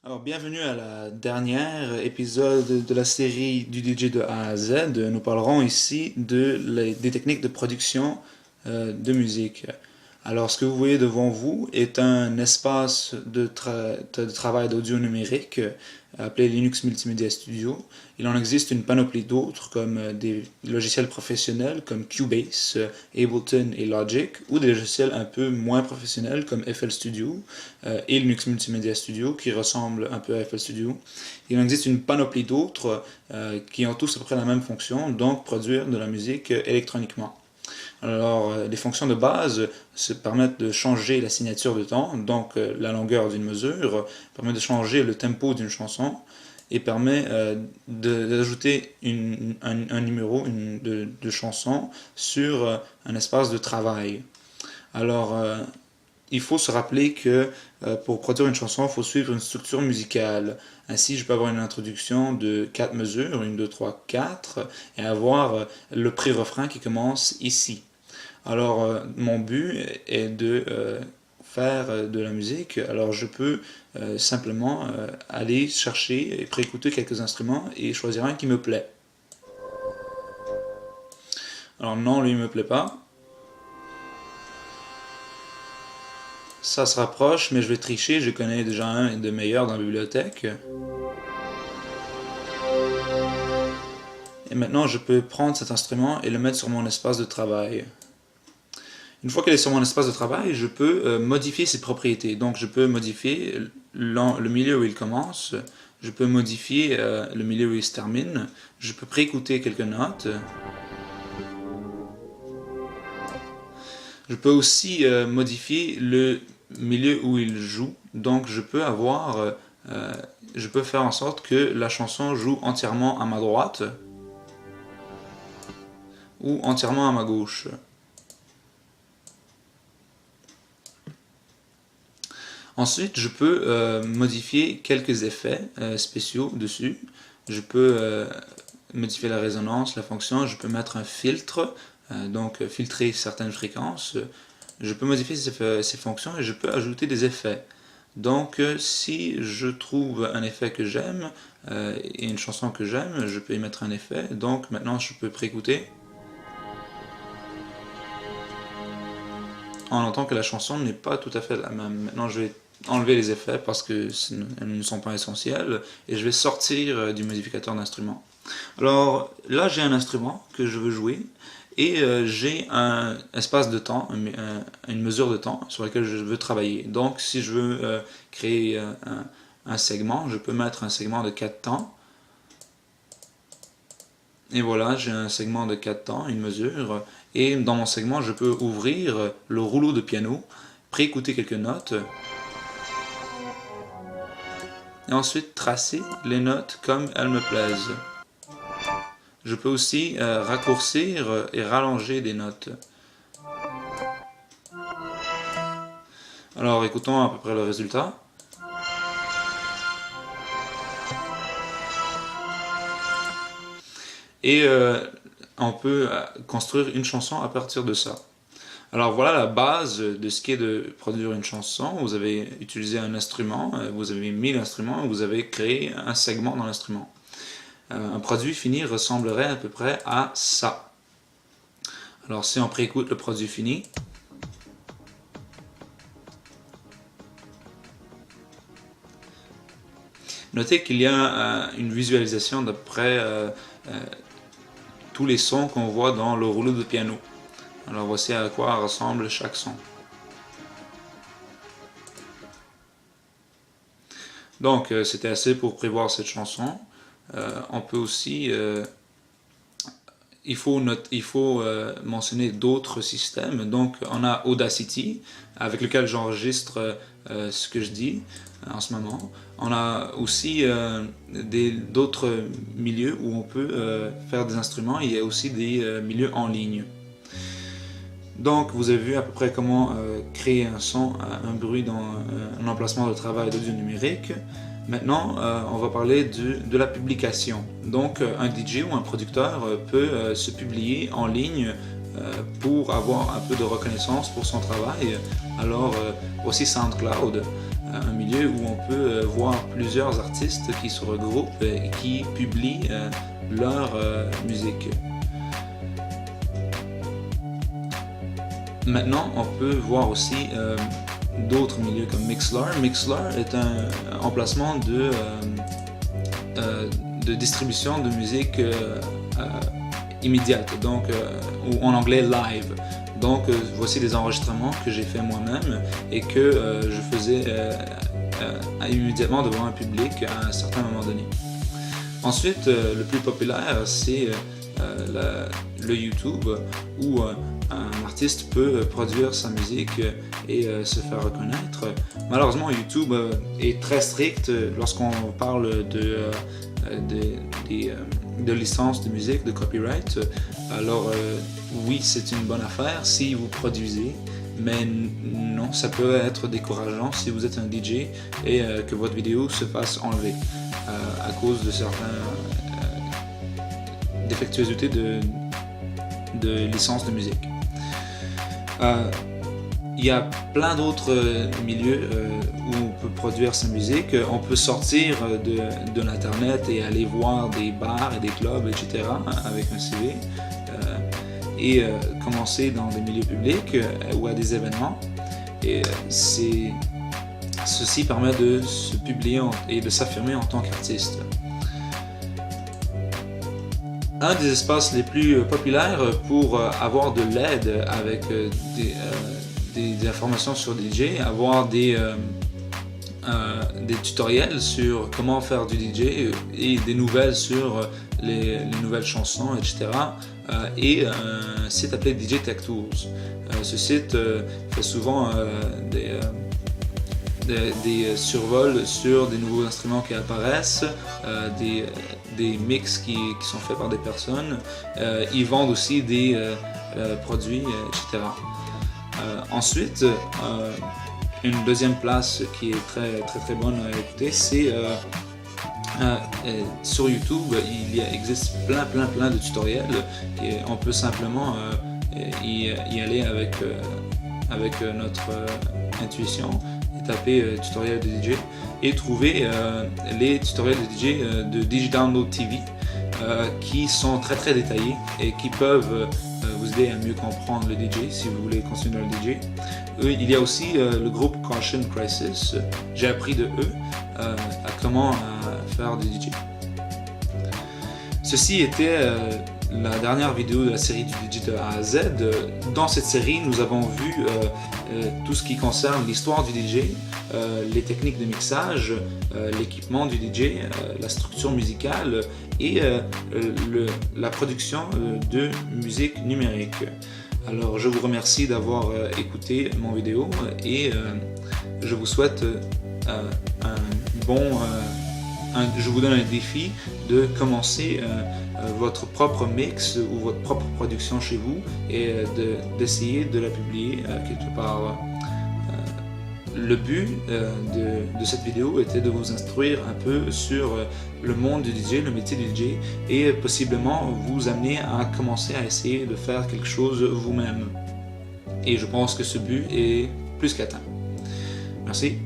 Alors, bienvenue à la dernière épisode de la série du DJ de A à Z. Nous parlerons ici des techniques de production de musique. Alors, ce que vous voyez devant vous est un espace de travail d'audio numérique appelé Linux Multimedia Studio. Il en existe une panoplie d'autres comme des logiciels professionnels comme Cubase, Ableton et Logic, ou des logiciels un peu moins professionnels comme FL Studio et Linux Multimedia Studio qui ressemblent un peu à FL Studio. Il en existe une panoplie d'autres qui ont tous à peu près la même fonction, donc produire de la musique électroniquement. Alors, les fonctions de base se permettent de changer la signature de temps, donc la longueur d'une mesure, permet de changer le tempo d'une chanson et permet d'ajouter un numéro de chanson sur un espace de travail. Alors, il faut se rappeler que pour produire une chanson, il faut suivre une structure musicale. Ainsi, je peux avoir une introduction de 4 mesures, 1, 2, 3, 4, et avoir le pré-refrain qui commence ici. Alors, mon but est de faire de la musique. Alors, je peux simplement aller chercher et préécouter quelques instruments et choisir un qui me plaît. Alors, non, lui, il me plaît pas. Ça se rapproche, mais je vais tricher. Je connais déjà un de meilleurs dans la bibliothèque. Et maintenant, je peux prendre cet instrument et le mettre sur mon espace de travail. Une fois qu'elle est sur mon espace de travail, je peux modifier ses propriétés. Donc, je peux modifier le milieu où il commence, je peux modifier le milieu où il se termine, je peux préécouter quelques notes. Je peux aussi modifier le milieu où il joue. Donc, je peux faire en sorte que la chanson joue entièrement à ma droite ou entièrement à ma gauche. Ensuite, je peux modifier quelques effets spéciaux dessus. Je peux modifier la résonance, la fonction, je peux mettre un filtre, donc filtrer certaines fréquences. Je peux modifier ces fonctions et je peux ajouter des effets. Donc, si je trouve un effet que j'aime et une chanson que j'aime, je peux y mettre un effet. Donc, maintenant, je peux préécouter. On entend que la chanson n'est pas tout à fait la même. Maintenant, je vais enlever les effets parce qu'elles ne sont pas essentiels et je vais sortir du modificateur d'instrument. Alors là, j'ai un instrument que je veux jouer et j'ai un espace de temps, une mesure de temps sur laquelle je veux travailler. Donc, si je veux créer un segment, je peux mettre un segment de 4 temps. Et voilà, j'ai un segment de 4 temps, une mesure. Et dans mon segment, je peux ouvrir le rouleau de piano, préécouter quelques notes. Et ensuite tracer les notes comme elles me plaisent. Je peux aussi raccourcir et rallonger des notes. Alors écoutons à peu près le résultat. Et on peut construire une chanson à partir de ça. Alors voilà la base de ce qu'est de produire une chanson. Vous avez utilisé un instrument, vous avez mis l'instrument, vous avez créé un segment dans l'instrument. Un produit fini ressemblerait à peu près à ça. Alors si on préécoute le produit fini, notez qu'il y a une visualisation d'après tous les sons qu'on voit dans le rouleau de piano. Alors voici à quoi ressemble chaque son. Donc c'était assez pour prévoir cette chanson. On peut aussi il faut mentionner d'autres systèmes. Donc on a Audacity avec lequel j'enregistre ce que je dis en ce moment. On a aussi d'autres milieux où on peut faire des instruments. Il y a aussi des milieux en ligne. Donc vous avez vu à peu près comment créer un son, un bruit dans un emplacement de travail d'audio numérique. Maintenant, on va parler de la publication. Donc un DJ ou un producteur peut se publier en ligne pour avoir un peu de reconnaissance pour son travail. Alors aussi SoundCloud, un milieu où on peut voir plusieurs artistes qui se regroupent et qui publient leur musique. Maintenant, on peut voir aussi d'autres milieux comme Mixlr. Mixlr est un emplacement de distribution de musique immédiate, donc, ou en anglais live. Donc voici des enregistrements que j'ai fait moi-même et que je faisais immédiatement devant un public à un certain moment donné. Ensuite, le plus populaire, c'est le YouTube, où un artiste peut produire sa musique et se faire reconnaître. Malheureusement, YouTube est très strict lorsqu'on parle de licences de musique, de copyright. Alors oui, c'est une bonne affaire si vous produisez, mais non, ça peut être décourageant si vous êtes un DJ et que votre vidéo se fasse enlever à cause de certaines défectuosités de licences de musique. Il y a plein d'autres milieux où on peut produire sa musique. On peut sortir de l'internet et aller voir des bars et des clubs, etc. avec un CV et commencer dans des milieux publics ou à des événements. Et ceci permet de se publier et de s'affirmer en tant qu'artiste. Un des espaces les plus populaires pour avoir de l'aide avec des informations sur DJ, avoir des tutoriels sur comment faire du DJ et des nouvelles sur les nouvelles chansons, etc. Et un site appelé DJ Tech Tools. Ce site fait souvent des survols sur des nouveaux instruments qui apparaissent, des mix qui sont faits par des personnes. Ils vendent aussi des produits, etc. Ensuite, une deuxième place qui est très bonne à écouter, c'est sur YouTube. Il existe plein de tutoriels et on peut simplement y aller avec notre intuition et taper tutoriel de DJ et trouver les tutoriels de DJ de DigiDownload TV qui sont très détaillés et qui peuvent vous aider à mieux comprendre le DJ si vous voulez continuer le DJ. Il y a aussi le groupe Caution Crisis. J'ai appris de eux à comment faire du DJ. Ceci était la dernière vidéo de la série du DJ de A à Z. Dans cette série, nous avons vu tout ce qui concerne l'histoire du DJ, les techniques de mixage, l'équipement du DJ, la structure musicale et la production de musique numérique. Alors je vous remercie d'avoir écouté mon vidéo et je vous souhaite je vous donne un défi de commencer votre propre mix ou votre propre production chez vous et d'essayer de la publier quelque part. Le but de cette vidéo était de vous instruire un peu sur le monde du DJ, le métier du DJ et possiblement vous amener à commencer à essayer de faire quelque chose vous-même. Et je pense que ce but est plus qu'atteint. Merci.